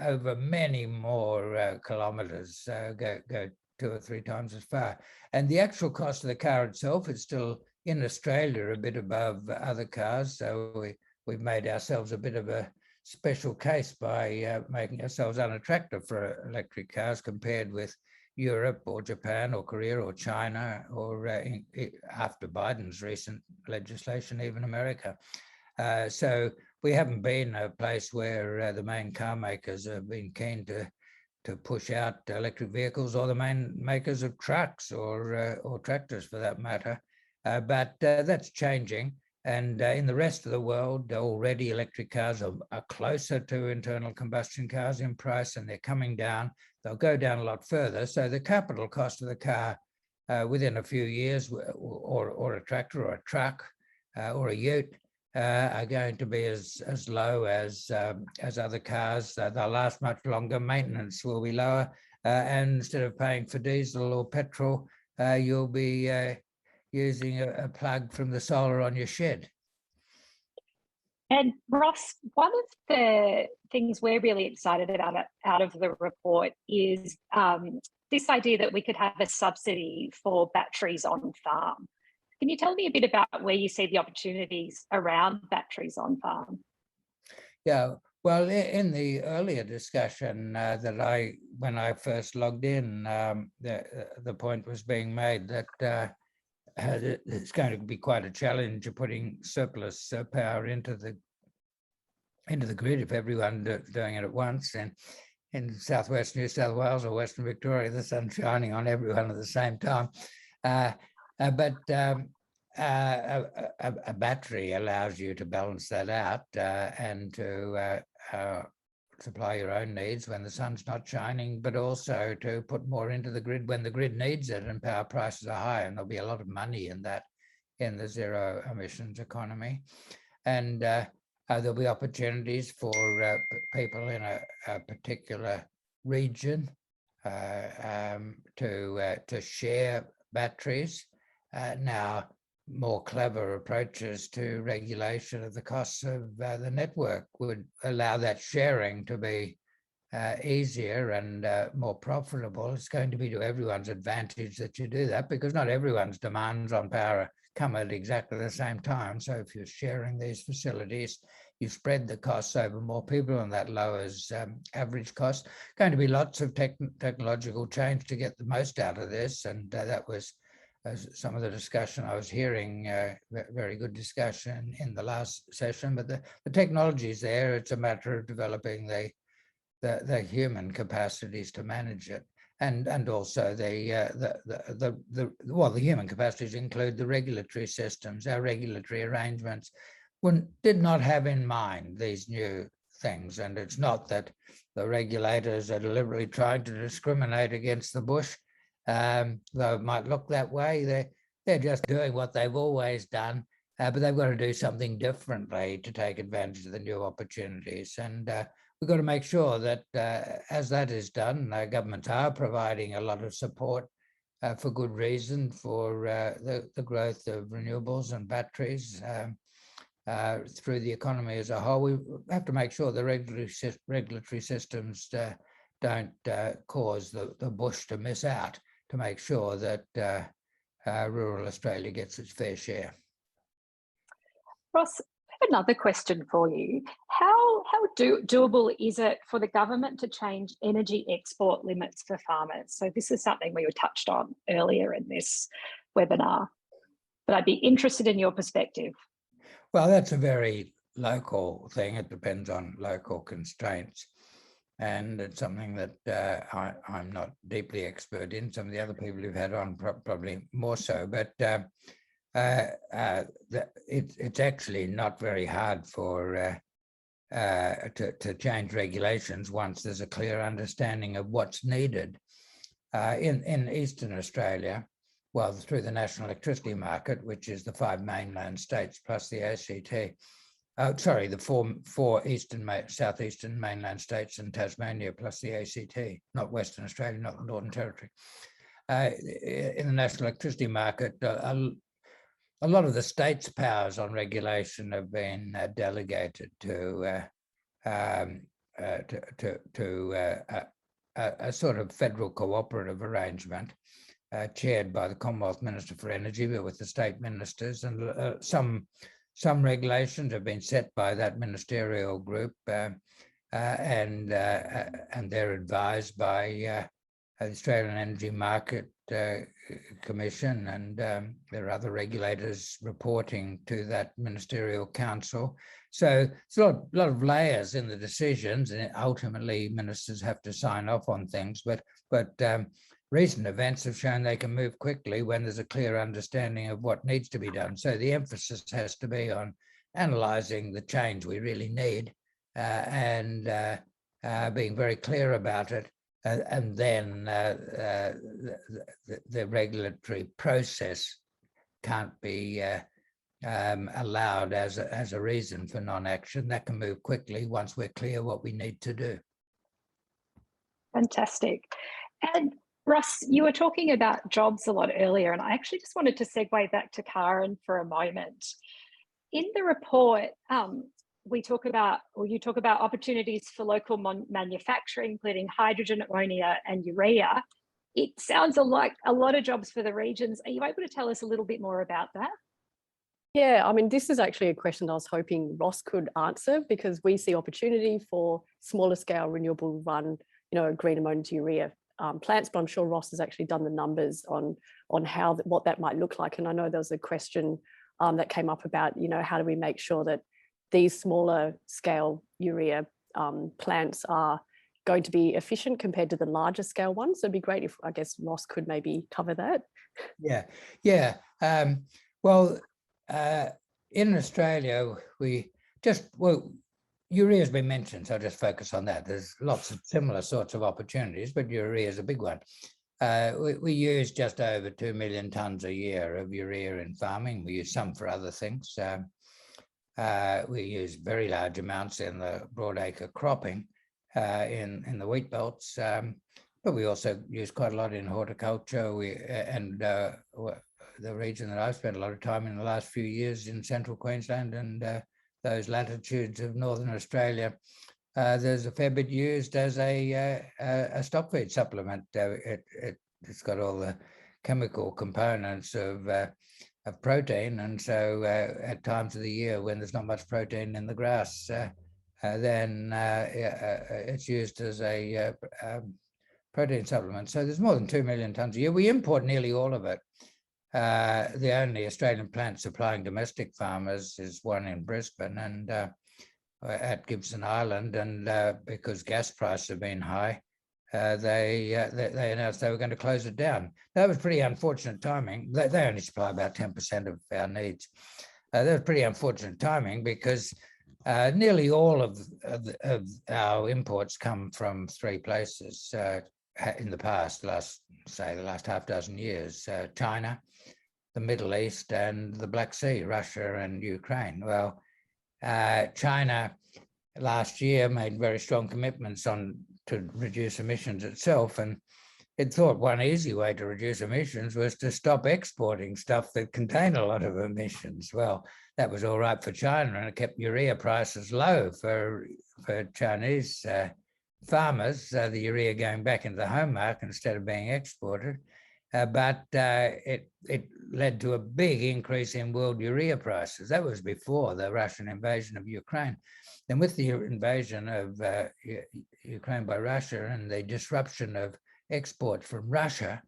over many more kilometers, go 2 or 3 times as far. And the actual cost of the car itself is still in Australia a bit above other cars. So we've made ourselves a bit of a special case by making ourselves unattractive for electric cars compared with Europe or Japan or Korea or China, or after Biden's recent legislation, even America. So we haven't been a place where the main car makers have been keen to push out electric vehicles, or the main makers of trucks or tractors for that matter. But that's changing. And in the rest of the world, already electric cars are closer to internal combustion cars in price, and they're coming down. They'll go down a lot further. So the capital cost of the car within a few years, or a tractor or a truck or a ute, are going to be as low as other cars. They'll last much longer. Maintenance will be lower, and instead of paying for diesel or petrol, you'll be using a plug from the solar on your shed. And Ross, one of the things we're really excited about out of the report is this idea that we could have a subsidy for batteries on farm. Can you tell me a bit about where you see the opportunities around batteries on farm? Yeah, well, in the earlier discussion when I first logged in, the point was being made that it's going to be quite a challenge of putting surplus power into the grid if everyone doing it at once. And in southwest New South Wales or Western Victoria, the sun's shining on everyone at the same time. But a battery allows you to balance that out and to supply your own needs when the sun's not shining, but also to put more into the grid when the grid needs it and power prices are high. And there'll be a lot of money in that, in the zero emissions economy. And there'll be opportunities for people in a particular region to share batteries. Now, more clever approaches to regulation of the costs of the network would allow that sharing to be easier and more profitable. It's going to be to everyone's advantage that you do that, because not everyone's demands on power come at exactly the same time. So if you're sharing these facilities, you spread the costs over more people, and that lowers average costs. Going to be lots of technological change to get the most out of this, and that was some of the discussion I was hearing, very good discussion in the last session. But the technology is there. It's a matter of developing the human capacities to manage it, and also the human capacities include the regulatory systems. Our regulatory arrangements did not have in mind these new things, and it's not that the regulators are deliberately trying to discriminate against the bush. Though it might look that way, they're just doing what they've always done, but they've got to do something differently to take advantage of the new opportunities. And we've got to make sure that as that is done, governments are providing a lot of support for good reason for the growth of renewables and batteries through the economy as a whole. We have to make sure the regulatory systems don't cause the bush to miss out, to make sure that rural Australia gets its fair share. Ross, another question for you. How doable is it for the government to change energy export limits for farmers? So this is something we were touched on earlier in this webinar, but I'd be interested in your perspective. Well, that's a very local thing. It depends on local constraints. And it's something that I'm not deeply expert in. Some of the other people who've had on probably more so, but it's actually not very hard for to change regulations once there's a clear understanding of what's needed. In Eastern Australia, well, through the National Electricity Market, which is the 5 mainland states plus the ACT, the four southeastern mainland states and Tasmania plus the ACT, not Western Australia, not the Northern Territory. In the National Electricity Market, a lot of the state's powers on regulation have been delegated to a sort of federal cooperative arrangement chaired by the Commonwealth Minister for Energy, but with the state ministers, and some regulations have been set by that ministerial group, and they're advised by the Australian Energy Market Commission, and there are other regulators reporting to that ministerial council. So it's a lot of layers in the decisions, and ultimately ministers have to sign off on things. But recent events have shown they can move quickly when there's a clear understanding of what needs to be done. So the emphasis has to be on analysing the change we really need and being very clear about it. And then the regulatory process can't be allowed as a reason for non-action. That can move quickly once we're clear what we need to do. Fantastic. And Ross, you were talking about jobs a lot earlier, and I actually just wanted to segue back to Karin for a moment. In the report, you talk about opportunities for local manufacturing, including hydrogen, ammonia, and urea. It sounds like a lot of jobs for the regions. Are you able to tell us a little bit more about that? Yeah, I mean, this is actually a question I was hoping Ross could answer, because we see opportunity for smaller scale renewable run, green ammonia to urea plants, but I'm sure Ross has actually done the numbers on what that might look like. And I know there was a question that came up about, how do we make sure that these smaller scale urea plants are going to be efficient compared to the larger scale ones? So it'd be great if, I guess, Ross could maybe cover that. Yeah. Well, in Australia, urea has been mentioned, so I'll just focus on that. There's lots of similar sorts of opportunities, but urea is a big one. We use just over 2 million tonnes a year of urea in farming. We use some for other things. We use very large amounts in the broadacre cropping in the wheat belts, but we also use quite a lot in horticulture. The region that I've spent a lot of time in the last few years in central Queensland and those latitudes of northern Australia, there's a fair bit used as a stock feed supplement. It's got all the chemical components of protein, and so at times of the year when there's not much protein in the grass, then it's used as a protein supplement. So there's more than 2 million tonnes a year. We import nearly all of it. The only Australian plant supplying domestic farmers is one in Brisbane and at Gibson Island, and because gas prices have been high, they announced they were going to close it down. That was pretty unfortunate timing. They only supply about 10% of our needs. That was pretty unfortunate timing because nearly all of our imports come from 3 places in the past, the last half dozen years: China, the Middle East, and the Black Sea, Russia and Ukraine. Well, China last year made very strong commitments to reduce emissions itself, and it thought one easy way to reduce emissions was to stop exporting stuff that contained a lot of emissions. Well, that was all right for China, and it kept urea prices low for Chinese farmers, the urea going back into the home market instead of being exported. but it led to a big increase in world urea prices. That was before the Russian invasion of Ukraine. And with the invasion of Ukraine by Russia and the disruption of exports from Russia,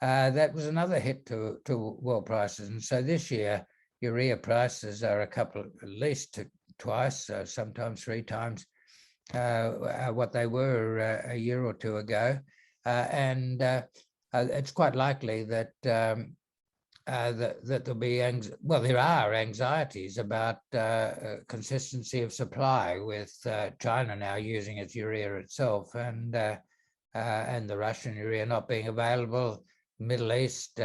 that was another hit to world prices. And so this year, urea prices are at least twice, sometimes 3 times what they were a year or two ago. And it's quite likely that that there'll be, there are anxieties about consistency of supply with China now using its urea itself, and the Russian urea not being available, Middle East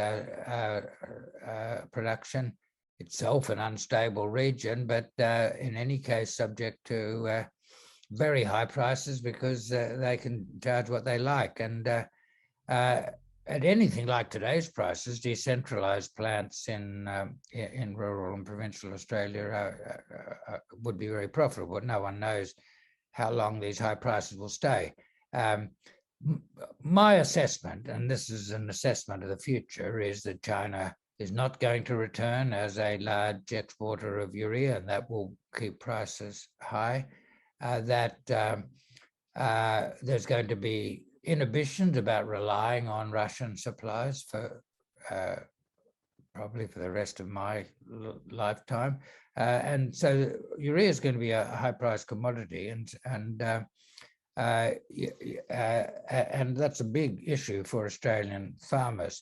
production itself an unstable region, but in any case subject to very high prices because they can charge what they like. And at anything like today's prices, decentralized plants in rural and provincial Australia would be very profitable. No one knows how long these high prices will stay. My assessment, and this is an assessment of the future, is that China is not going to return as a large exporter of urea, and that will keep prices high. That there's going to be inhibitions about relying on Russian supplies for probably for the rest of my lifetime, and so urea is going to be a high-priced commodity, and that's a big issue for Australian farmers.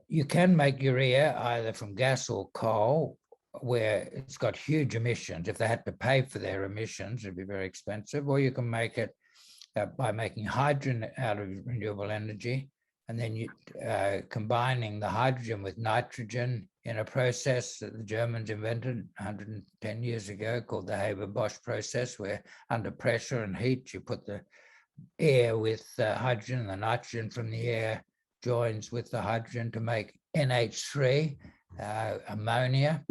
You can make urea either from gas or coal, where it's got huge emissions. If they had to pay for their emissions, it'd be very expensive. Or you can make it by making hydrogen out of renewable energy, and then you combining the hydrogen with nitrogen in a process that the Germans invented 110 years ago called the Haber-Bosch process, where under pressure and heat you put the air with hydrogen, and the nitrogen from the air joins with the hydrogen to make NH3, ammonia.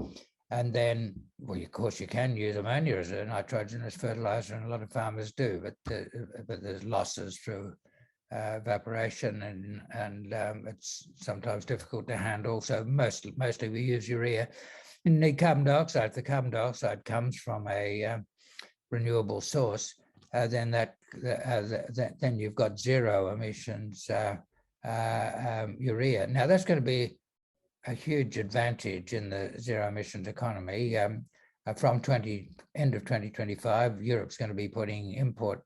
And then, well, of course, you can use ammonia as a nitrogenous fertilizer, and a lot of farmers do, but there's losses through evaporation, and it's sometimes difficult to handle. So mostly we use urea. You need carbon dioxide. If the carbon dioxide comes from a renewable source, then then you've got zero emissions urea. Now that's going to be a huge advantage in the zero emissions economy. From end of 2025, Europe's going to be putting import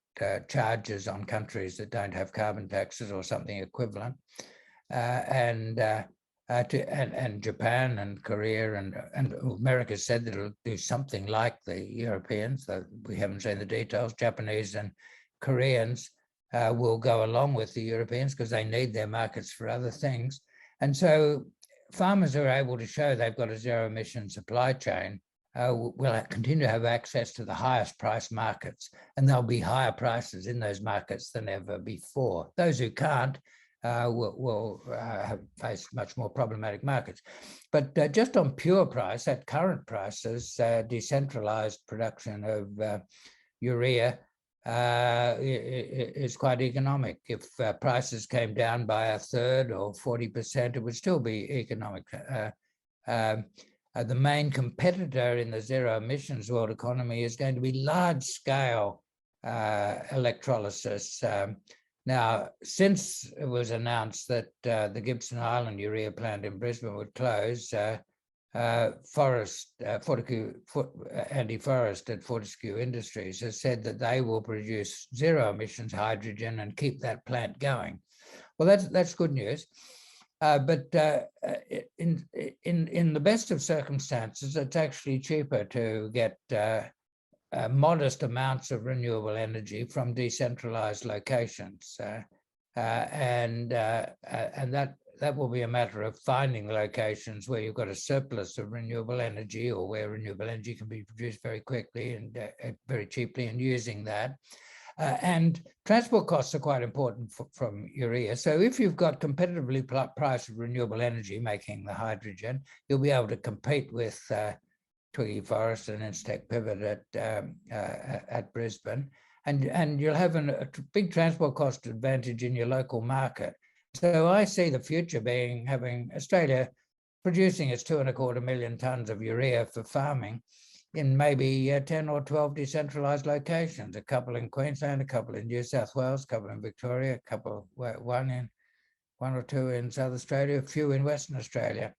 charges on countries that don't have carbon taxes or something equivalent, and Japan and Korea and America said that it'll do something like the Europeans, though we haven't seen the details. Japanese and Koreans will go along with the Europeans because they need their markets for other things. And so farmers who are able to show they've got a zero emission supply chain will continue to have access to the highest price markets, and there'll be higher prices in those markets than ever before. Those who can't will face much more problematic markets. But just on pure price, at current prices, decentralized production of urea is quite economic. If prices came down by a third or 40%, it would still be economic. The main competitor in the zero emissions world economy is going to be large scale electrolysis. Now, since it was announced that the Gibson Island urea plant in Brisbane would close, Andy Forrest at Fortescue Industries has said that they will produce zero emissions hydrogen and keep that plant going. Well, that's good news. But in the best of circumstances, it's actually cheaper to get modest amounts of renewable energy from decentralized locations, and that will be a matter of finding locations where you've got a surplus of renewable energy, or where renewable energy can be produced very quickly and very cheaply, and using that. And transport costs are quite important from urea. So if you've got competitively priced renewable energy making the hydrogen, you'll be able to compete with Twiggy Forrest and Incitec Pivot at Brisbane, and you'll have a big transport cost advantage in your local market. So I see the future being having Australia producing its 2.25 million tonnes of urea for farming in maybe 10 or 12 decentralised locations, a couple in Queensland, a couple in New South Wales, a couple in Victoria, a couple, one or two in South Australia, a few in Western Australia.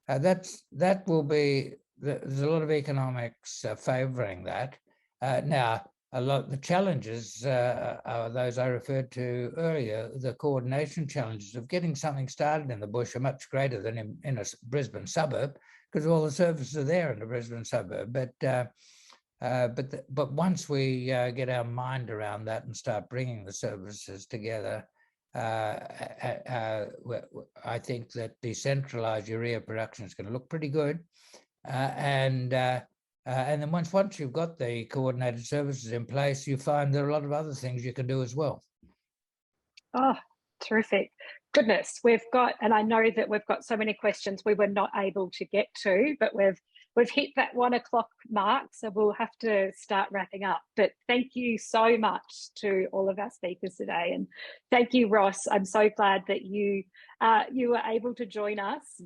That will be, there's a lot of economics favouring that. Now, the challenges are those I referred to earlier. The coordination challenges of getting something started in the bush are much greater than in a Brisbane suburb, because all the services are there in the Brisbane suburb. But once we get our mind around that and start bringing the services together, I think that decentralised urea production is going to look pretty good, and then once you've got the coordinated services in place, you find there are a lot of other things you can do as well. Oh, terrific. Goodness, we've got, and I know that we've got so many questions we were not able to get to, but we've hit that 1 o'clock mark, so we'll have to start wrapping up. But thank you so much to all of our speakers today, and thank you, Ross. I'm so glad that you were able to join us,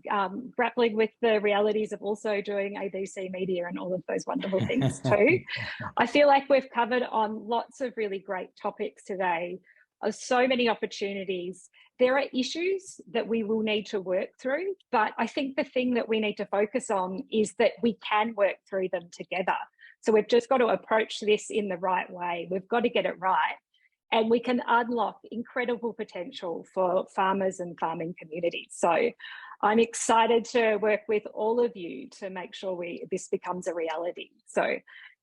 grappling with the realities of also doing ABC Media and all of those wonderful things too. I feel like we've covered on lots of really great topics today. So many opportunities. There are issues that we will need to work through, but I think the thing that we need to focus on is that we can work through them together. So we've just got to approach this in the right way. We've got to get it right, and we can unlock incredible potential for farmers and farming communities. So I'm excited to work with all of you to make sure this becomes a reality. So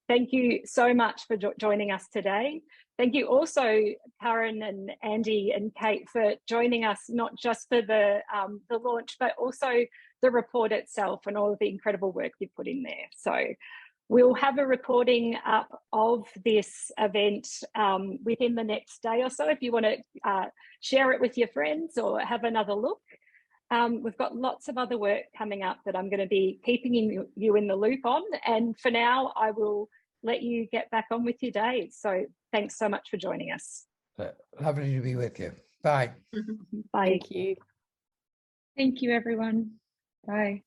thank you so much for joining us today. Thank you also, Karin and Andy and Kate, for joining us, not just for the launch, but also the report itself and all of the incredible work you put in there. So we'll have a recording up of this event within the next day or so, if you want to share it with your friends or have another look. We've got lots of other work coming up that I'm going to be keeping you in the loop on. And for now, I will let you get back on with your day. So thanks so much for joining us. Lovely to be with you. Bye. Bye. Thank you. Thank you, everyone. Bye.